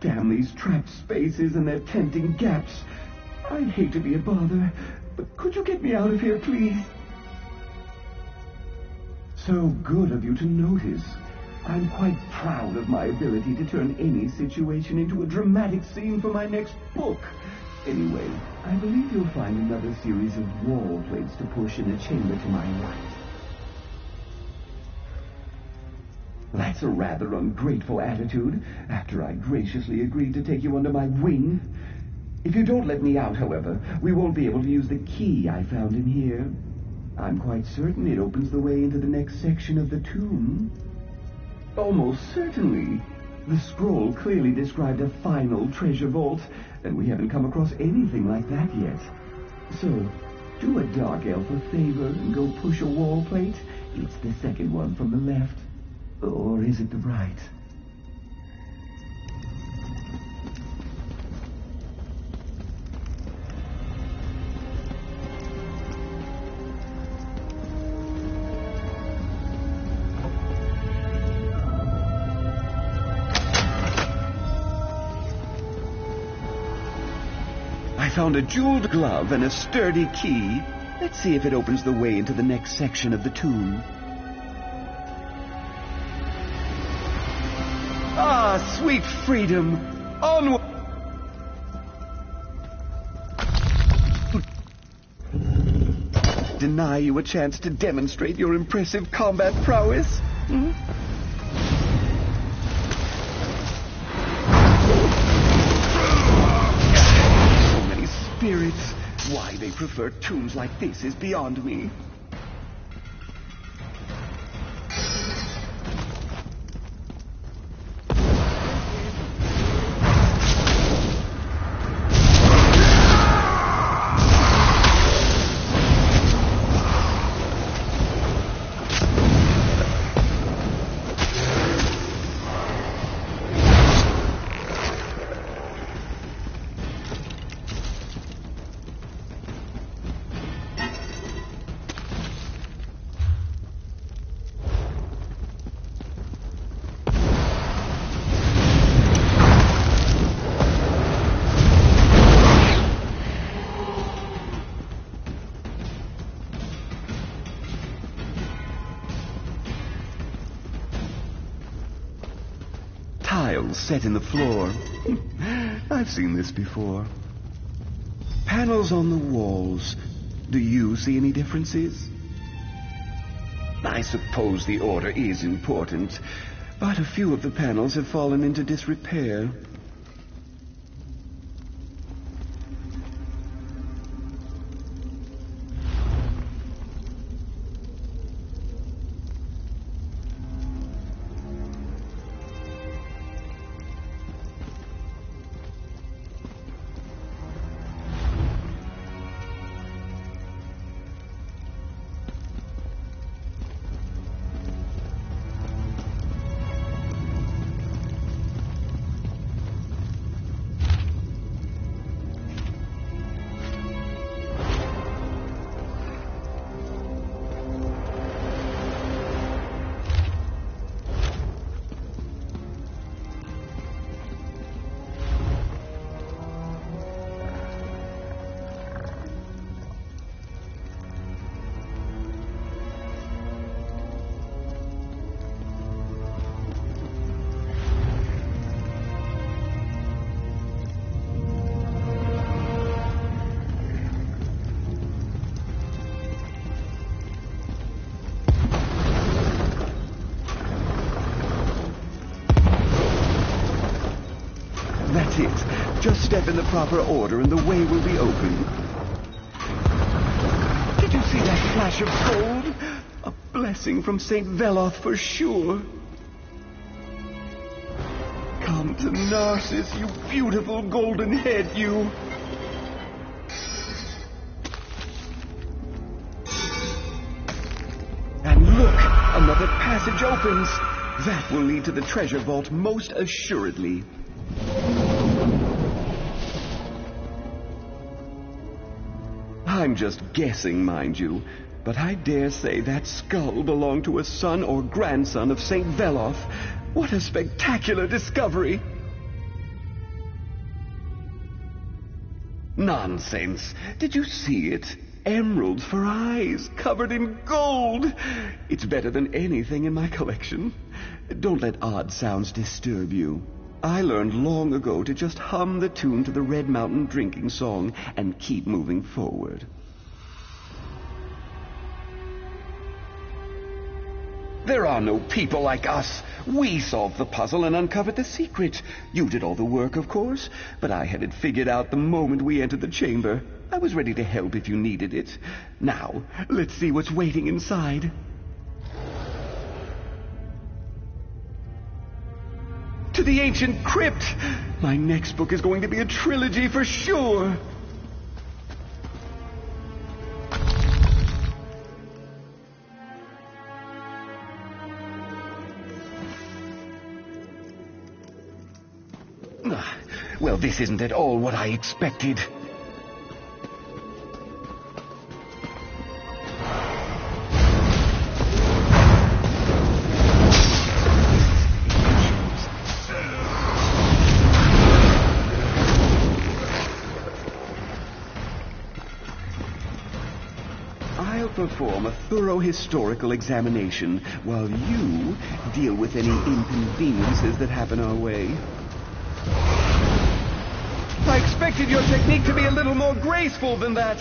Damn these trapped spaces and their tempting gaps. I'd hate to be a bother, but could you get me out of here, please? So good of you to notice. I'm quite proud of my ability to turn any situation into a dramatic scene for my next book. Anyway, I believe you'll find another series of wall plates to push in the chamber to my right. That's a rather ungrateful attitude, after I graciously agreed to take you under my wing. If you don't let me out, however, we won't be able to use the key I found in here. I'm quite certain it opens the way into the next section of the tomb. Almost certainly. The scroll clearly described a final treasure vault, and we haven't come across anything like that yet. So, do a dark elf a favor and go push a wall plate. It's the second one from the left. Or is it the right? I found a jeweled glove and a sturdy key. Let's see if it opens the way into the next section of the tomb. Ah, sweet freedom! Onward! Deny you a chance to demonstrate your impressive combat prowess? Hmm? So many spirits. Why they prefer tombs like this is beyond me. Tiles set in the floor. I've seen this before. Panels on the walls. Do you see any differences? I suppose the order is important, but a few of the panels have fallen into disrepair. That's it. Just step in the proper order and the way will be open. Did you see that flash of gold? A blessing from St. Veloth for sure. Come to Narcissus, you beautiful golden head, you. And look, another passage opens. That will lead to the treasure vault most assuredly. I'm just guessing, mind you, but I dare say that skull belonged to a son or grandson of St. Veloth. What a spectacular discovery! Nonsense. Did you see it? Emeralds for eyes, covered in gold. It's better than anything in my collection. Don't let odd sounds disturb you. I learned long ago to just hum the tune to the Red Mountain drinking song and keep moving forward. There are no people like us. We solved the puzzle and uncovered the secret. You did all the work, of course, but I had it figured out the moment we entered the chamber. I was ready to help if you needed it. Now, let's see what's waiting inside. To the ancient crypt! My next book is going to be a trilogy for sure. Well, this isn't at all what I expected. I'll perform a thorough historical examination while you deal with any inconveniences that happen our way. I expected your technique to be a little more graceful than that.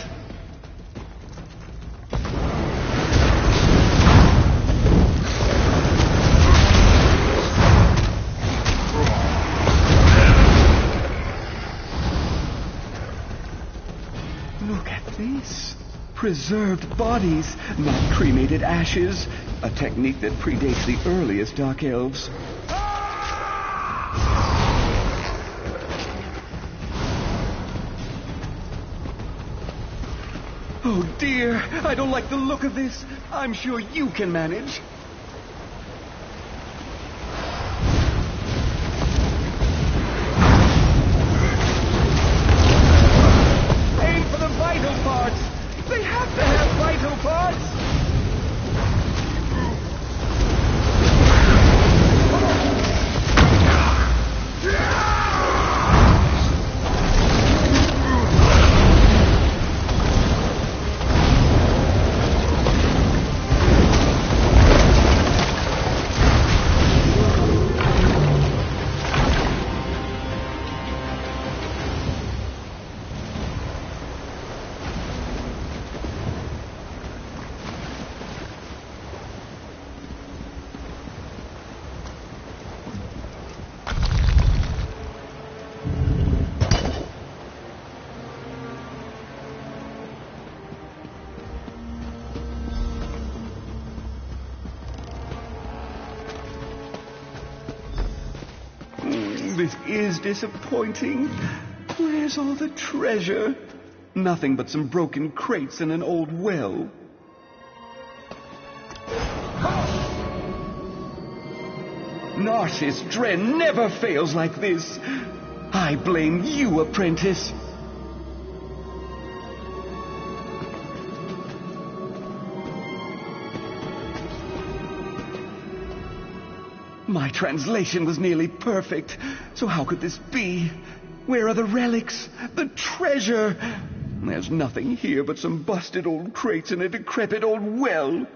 Look at this. Preserved bodies, not cremated ashes. A technique that predates the earliest Dark Elves. Oh dear, I don't like the look of this. I'm sure you can manage. Aim for the vital parts. They have to have vital parts. This is disappointing. Where's all the treasure? Nothing but some broken crates and an old well. Narcissus Dren never fails like this. I blame you, apprentice. My translation was nearly perfect, so how could this be? Where are the relics? The treasure? There's nothing here but some busted old crates and a decrepit old well.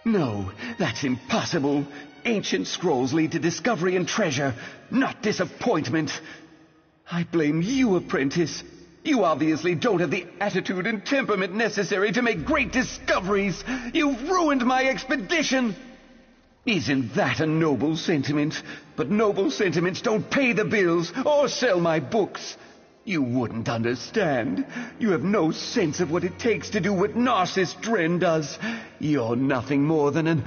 No, that's impossible. Ancient scrolls lead to discovery and treasure, not disappointment. I blame you, apprentice. You obviously don't have the attitude and temperament necessary to make great discoveries. You've ruined my expedition. Isn't that a noble sentiment? But noble sentiments don't pay the bills or sell my books. You wouldn't understand. You have no sense of what it takes to do what Narcissus Dren does. You're nothing more than an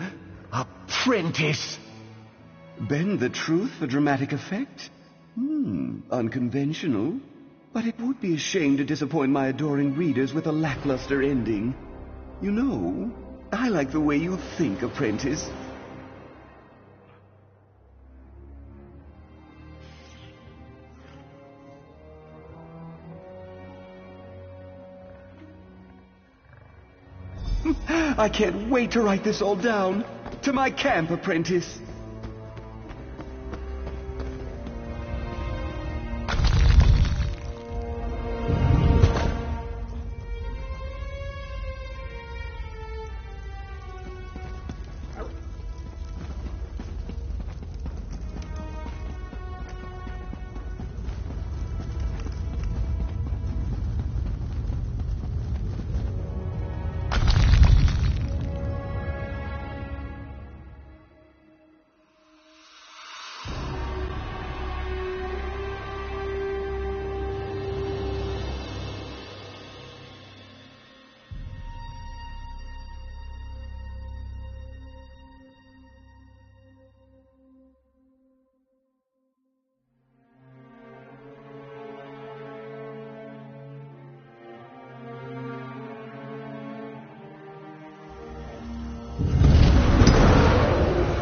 apprentice. Bend the truth for dramatic effect? Unconventional. But it would be a shame to disappoint my adoring readers with a lackluster ending. You know, I like the way you think, apprentice. I can't wait to write this all down. To my camp, apprentice.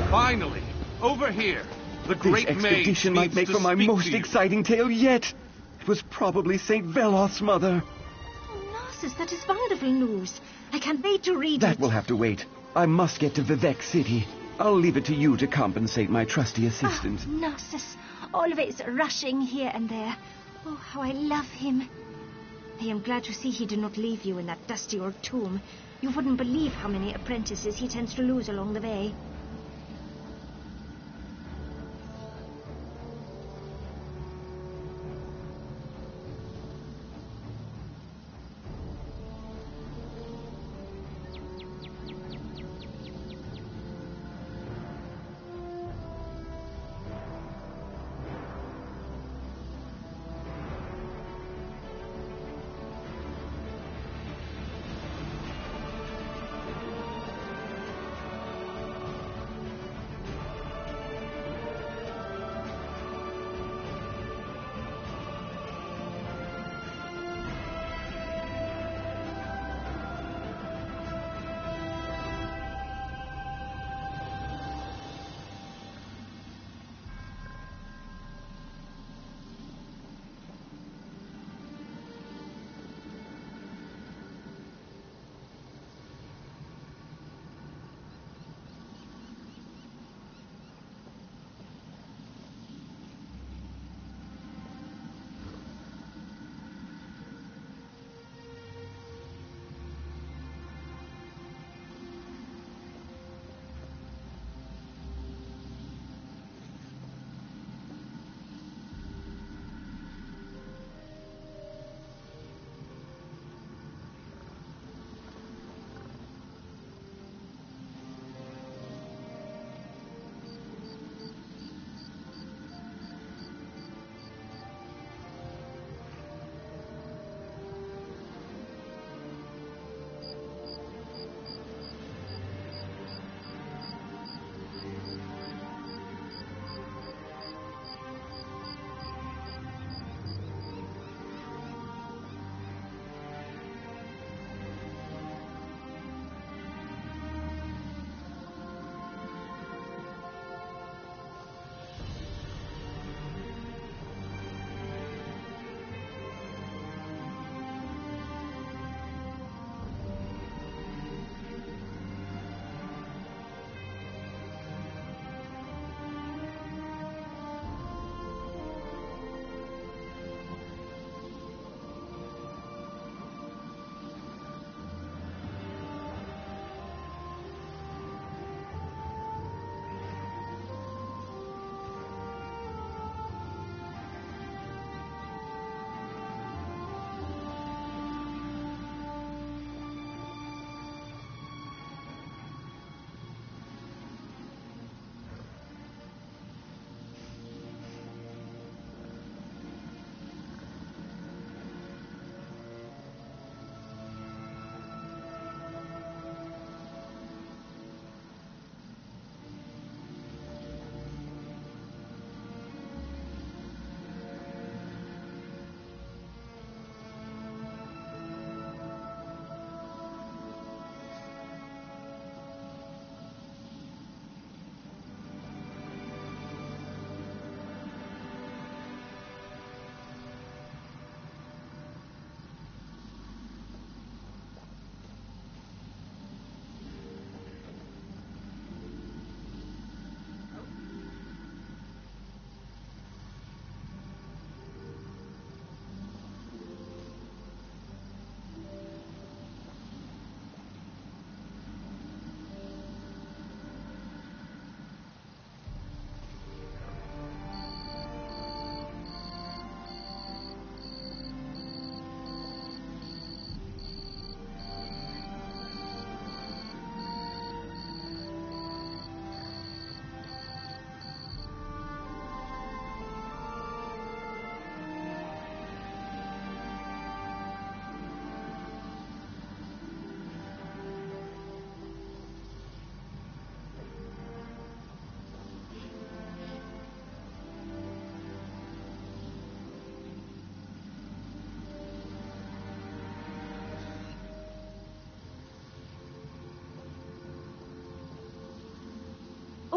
Finally! Over here! The This great expedition mage might make needs for to my speak most to you. exciting tale yet. It was probably St. Veloth's mother. Oh, Narcissus, that is wonderful news. I can't wait to read That it. will have to wait. I must get to Vivek City. I'll leave it to you to compensate my trusty assistant. Oh, Narcissus, always rushing here and there. Oh, how I love him. I am glad to see he did not leave you in that dusty old tomb. You wouldn't believe how many apprentices he tends to lose along the way.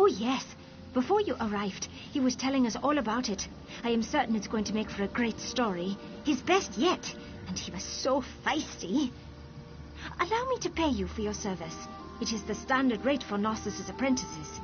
Oh, yes. Before you arrived, he was telling us all about it. I am certain it's going to make for a great story. His best yet. And he was so feisty. Allow me to pay you for your service. It is the standard rate for Narcissus apprentices.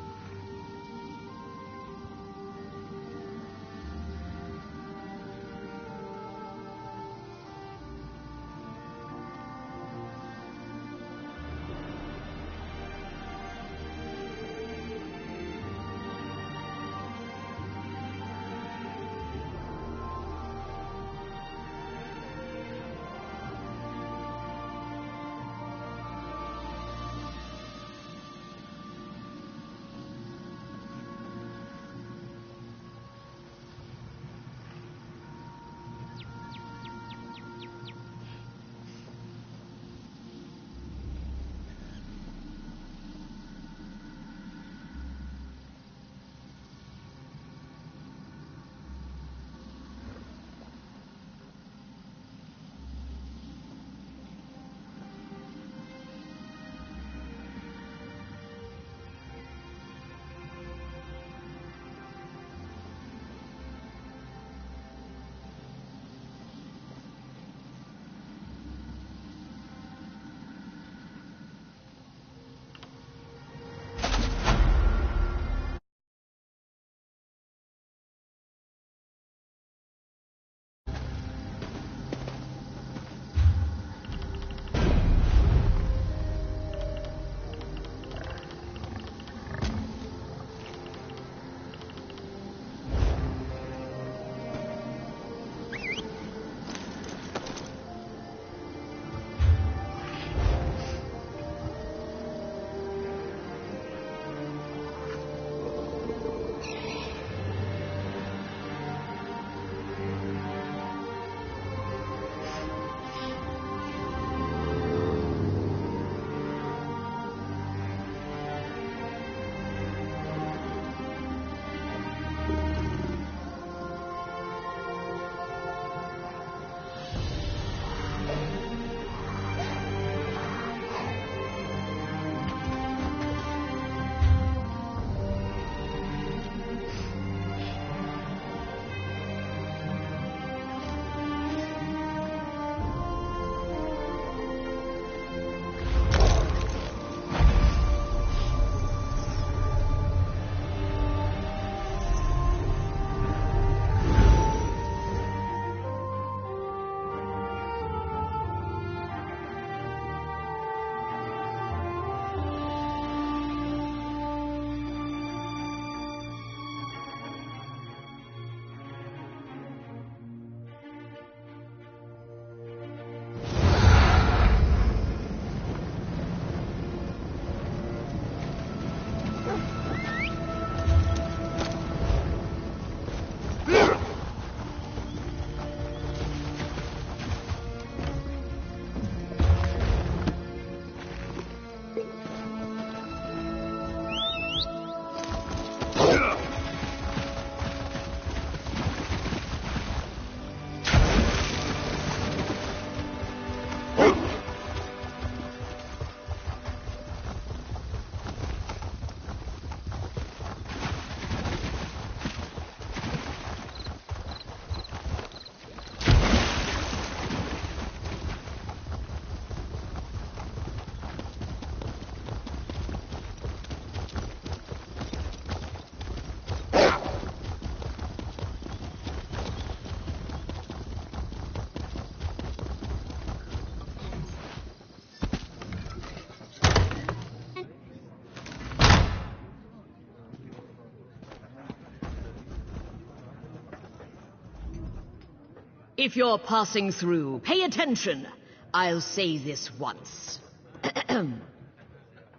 If you're passing through, pay attention. I'll say this once.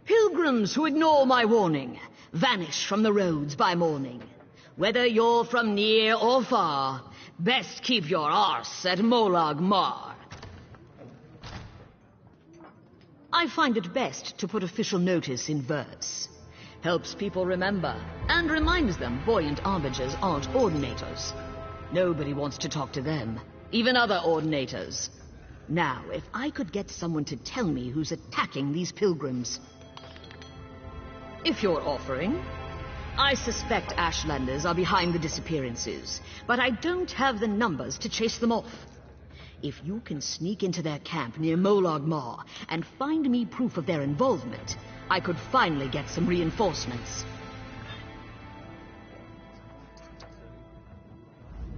Pilgrims who ignore my warning vanish from the roads by morning. Whether you're from near or far, best keep your arse at Molag Mar. I find it best to put official notice in verse. Helps people remember, and reminds them buoyant arbigers aren't ordinators. Nobody wants to talk to them, even other ordinators. Now, if I could get someone to tell me who's attacking these pilgrims. If you're offering, I suspect Ashlanders are behind the disappearances, but I don't have the numbers to chase them off. If you can sneak into their camp near Molag Mar and find me proof of their involvement, I could finally get some reinforcements.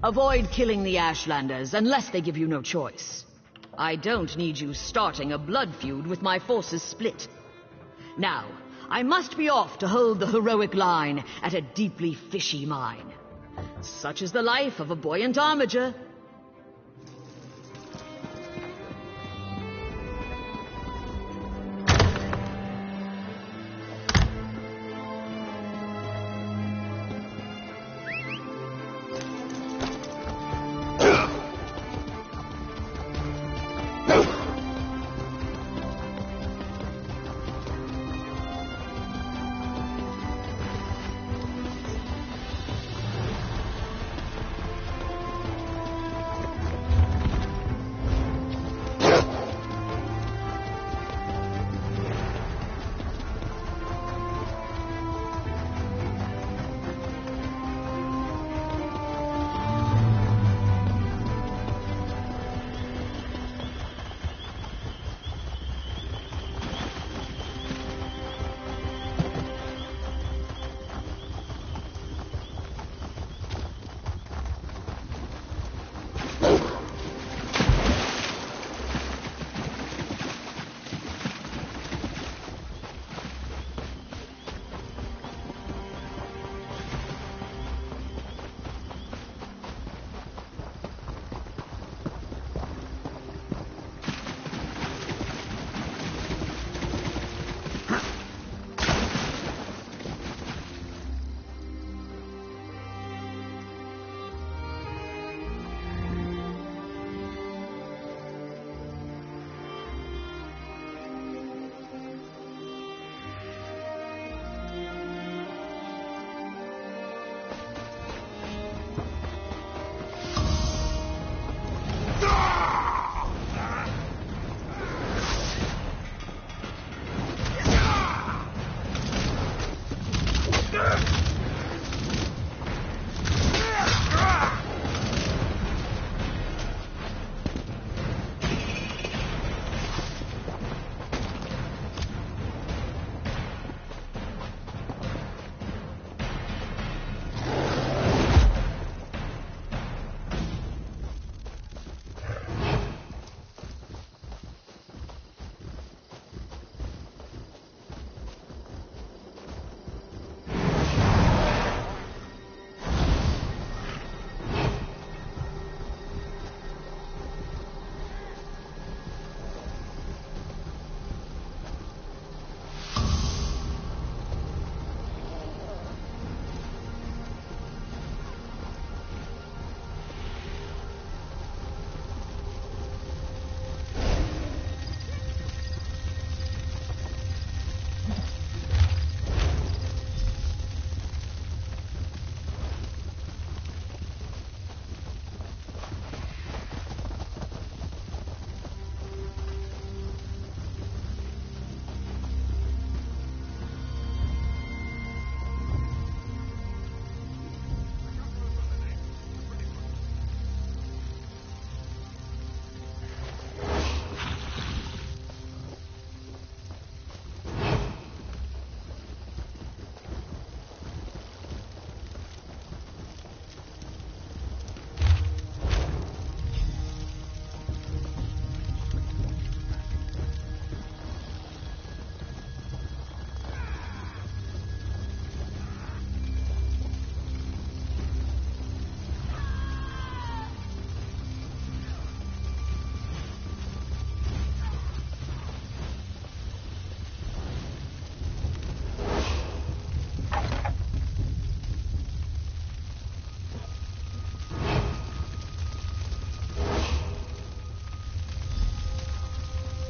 Avoid killing the Ashlanders unless they give you no choice. I don't need you starting a blood feud with my forces split. Now, I must be off to hold the heroic line at a deeply fishy mine. Such is the life of a buoyant armiger.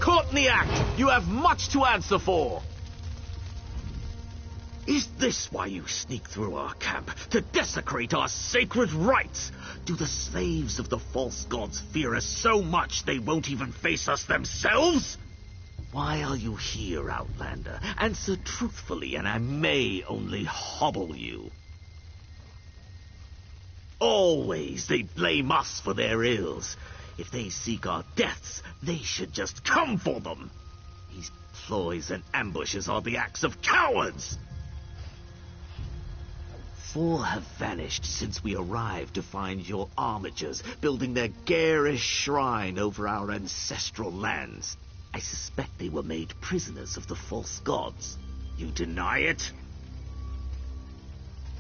Caught in the act! You have much to answer for! Is this why you sneak through our camp? To desecrate our sacred rites? Do the slaves of the false gods fear us so much they won't even face us themselves? Why are you here, Outlander? Answer truthfully, and I may only hobble you. Always they blame us for their ills. If they seek our deaths, they should just come for them. These ploys and ambushes are the acts of cowards. 4 have vanished since we arrived to find your armigers building their garish shrine over our ancestral lands. I suspect they were made prisoners of the false gods. You deny it?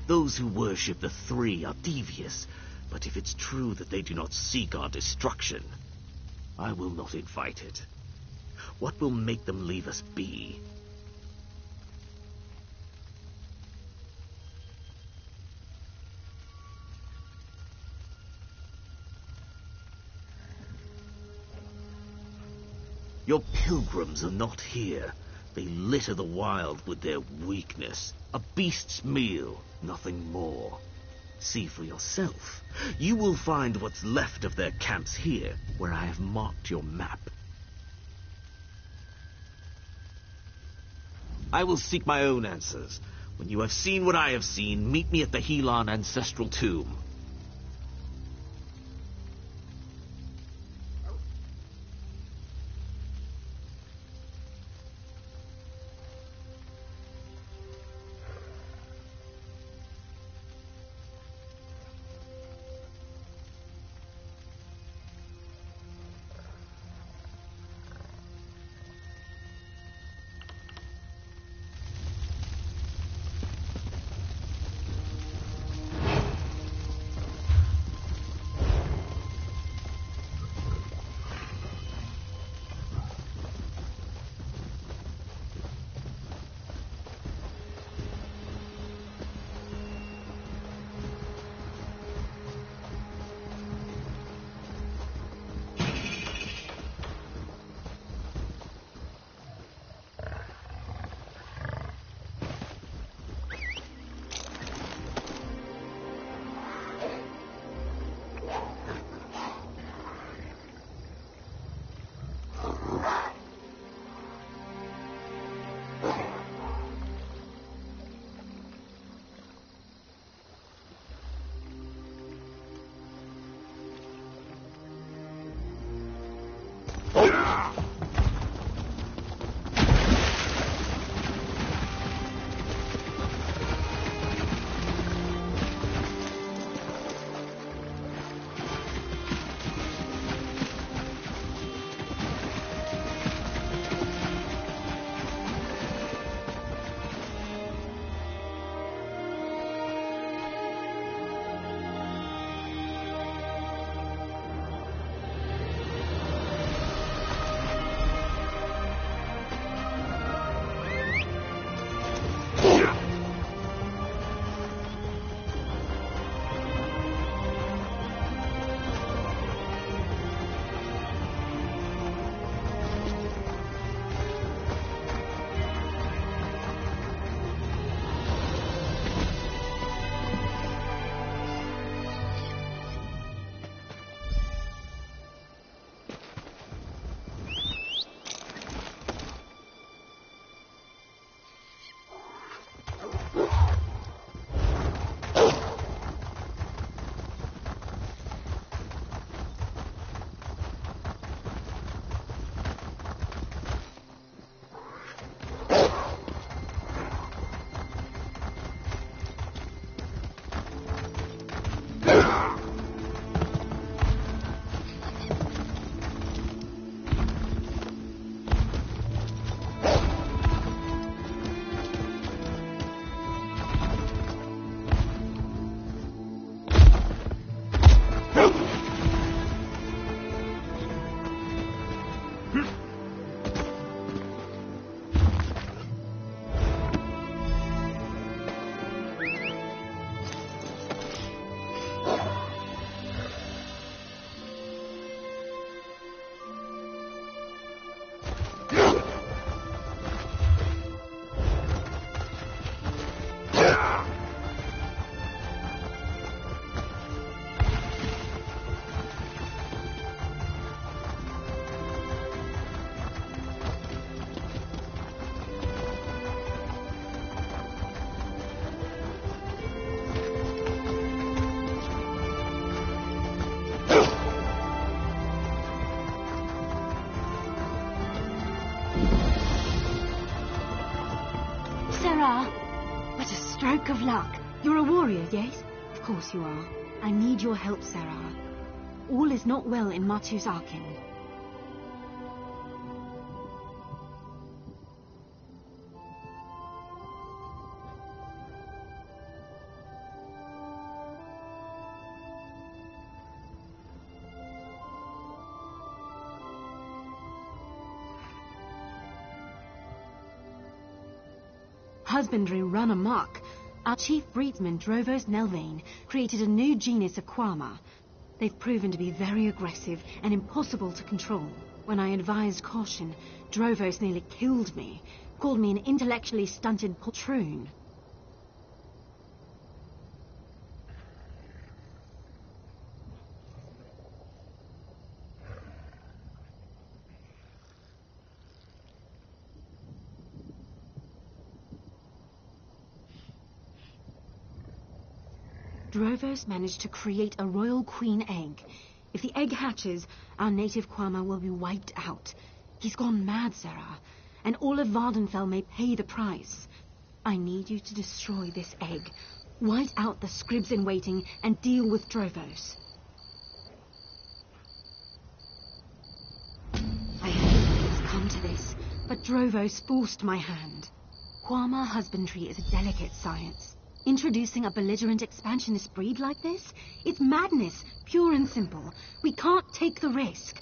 Those who worship the 3 are devious, but if it's true that they do not seek our destruction, I will not invite it. What will make them leave us be? Your pilgrims are not here. They litter the wild with their weakness. A beast's meal, nothing more. See for yourself. You will find what's left of their camps here, where I have marked your map. I will seek my own answers. When you have seen what I have seen, meet me at the Helon Ancestral Tomb. Sarah! What a stroke of luck. You're a warrior, yes? Of course you are. I need your help, Sarah. All is not well in Matu's Arkin. Husbandry run amok. Our chief breedsman, Drovos Nelvane, created a new genus of Quama. They've proven to be very aggressive and impossible to control. When I advised caution, Drovos nearly killed me, called me an intellectually stunted poltroon. Drovos managed to create a royal queen egg. If the egg hatches, our native Quama will be wiped out. He's gone mad, Sarah, and all of Vardenfell may pay the price. I need you to destroy this egg, white out the scribs in waiting, and deal with Drovos. I hate it's come to this, but Drovos forced my hand. Quama husbandry is a delicate science. Introducing a belligerent expansionist breed like this? It's madness, pure and simple. We can't take the risk.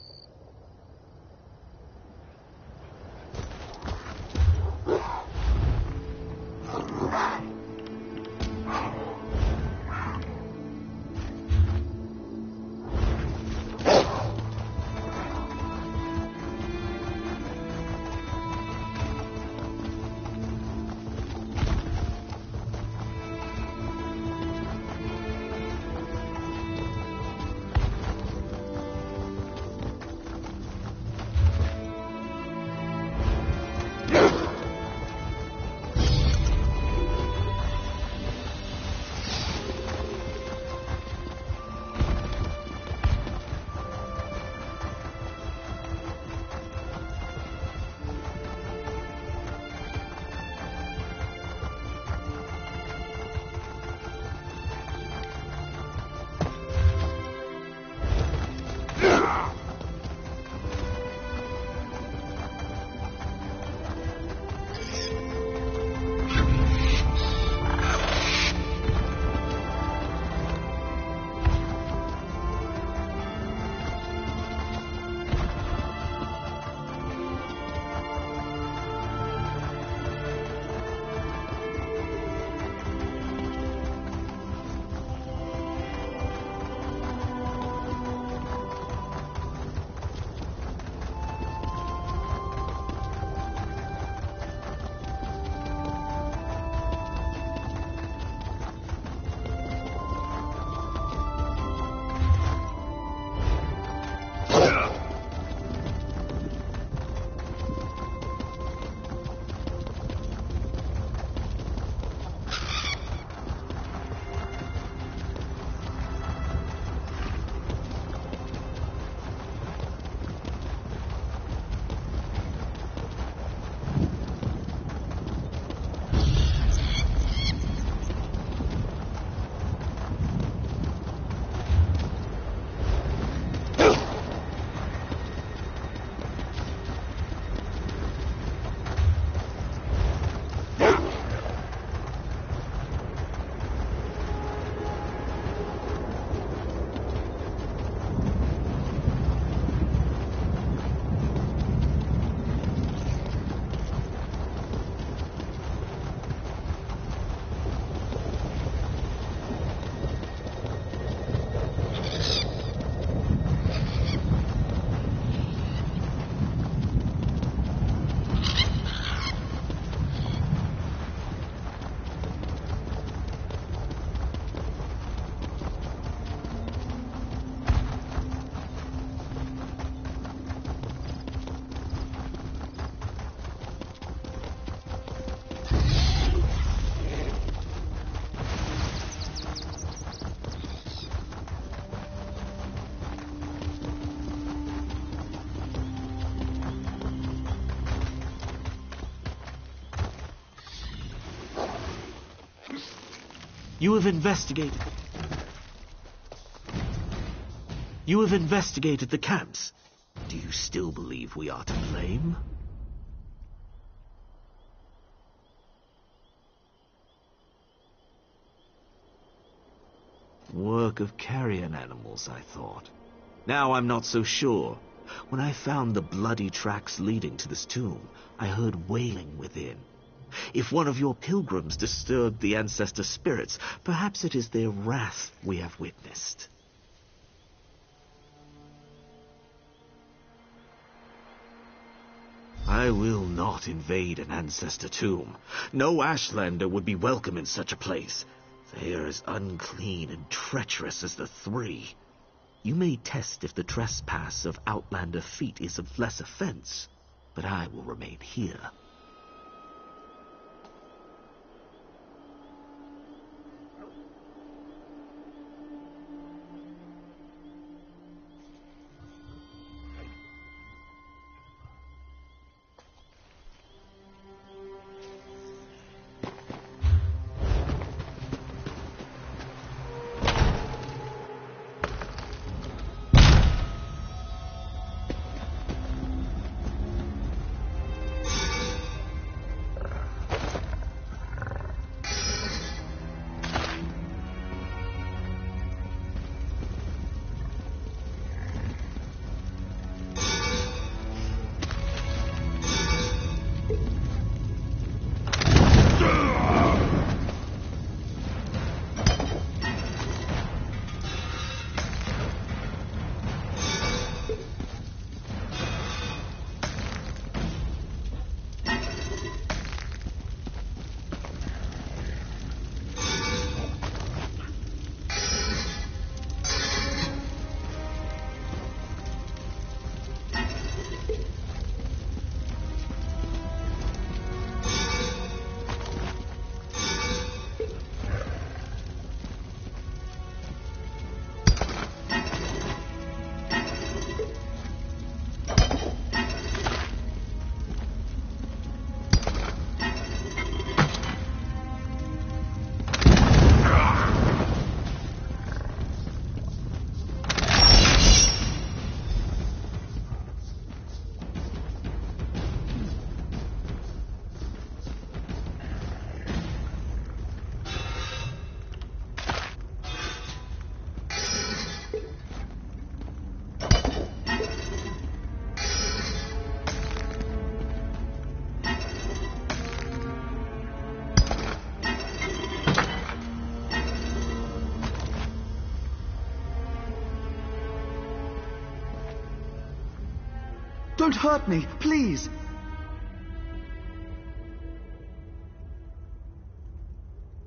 You have investigated... You have investigated the camps. Do you still believe we are to blame? Work of carrion animals, I thought. Now I'm not so sure. When I found the bloody tracks leading to this tomb, I heard wailing within. If one of your pilgrims disturbed the ancestor spirits, perhaps it is their wrath we have witnessed. I will not invade an ancestor tomb. No Ashlander would be welcome in such a place. They are as unclean and treacherous as the three. You may test if the trespass of Outlander feet is of less offense, but I will remain here. Don't hurt me, please!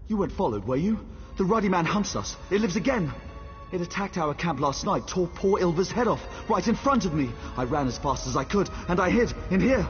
You weren't followed, were you? The ruddy man hunts us. It lives again. It attacked our camp last night, tore poor Ilva's head off, right in front of me. I ran as fast as I could, and I hid in here.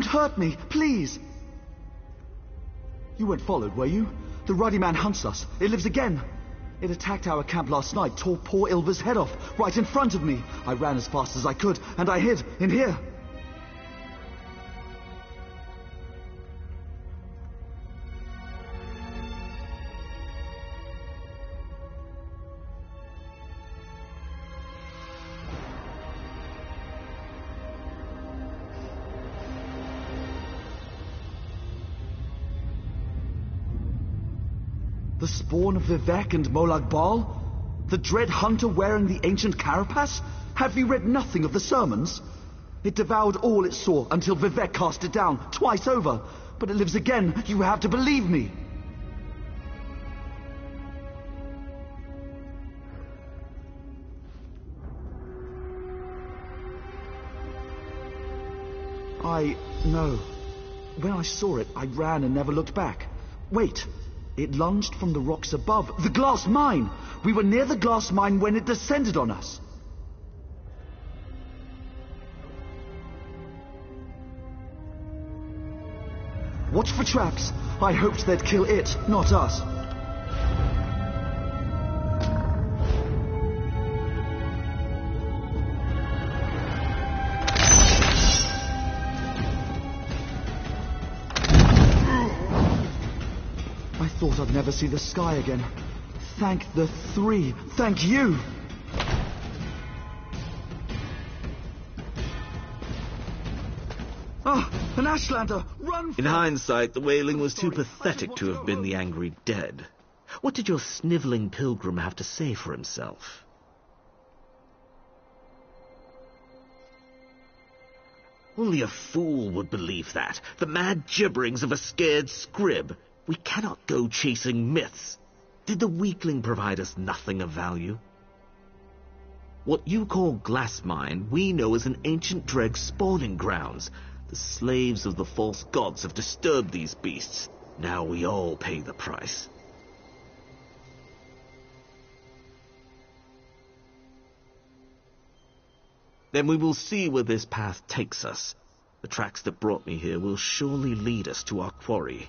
Don't hurt me, please! You weren't followed, were you? The ruddy man hunts us. It lives again. It attacked our camp last night, tore poor Ilva's head off, right in front of me. I ran as fast as I could, and I hid in here. The spawn of Vivek and Molag Bal? The dread hunter wearing the ancient carapace? Have you read nothing of the sermons? It devoured all it saw until Vivek cast it down, twice over. But it lives again. You have to believe me. I know. When I saw it, I ran and never looked back. Wait. It lunged from the rocks above. The glass mine! We were near the glass mine when it descended on us. Watch for traps. I hoped they'd kill it, not us. I thought I'd never see the sky again. Thank the three. Thank you. Ah, an Ashlander! Run! In hindsight, the wailing was too pathetic to have been the angry dead. What did your snivelling pilgrim have to say for himself? Only a fool would believe that. The mad gibberings of a scared scrib. We cannot go chasing myths. Did the weakling provide us nothing of value? What you call glass mine, we know as an ancient dreg spawning grounds. The slaves of the false gods have disturbed these beasts. Now we all pay the price. Then we will see where this path takes us. The tracks that brought me here will surely lead us to our quarry.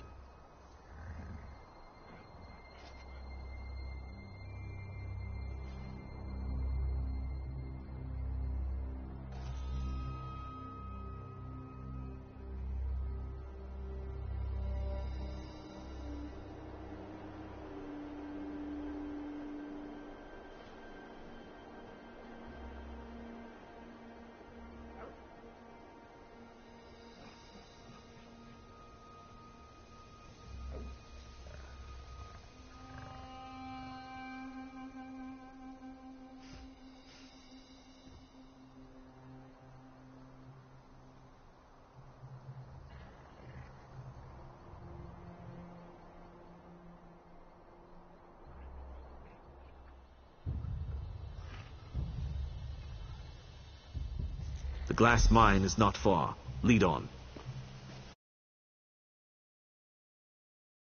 The glass mine is not far. Lead on.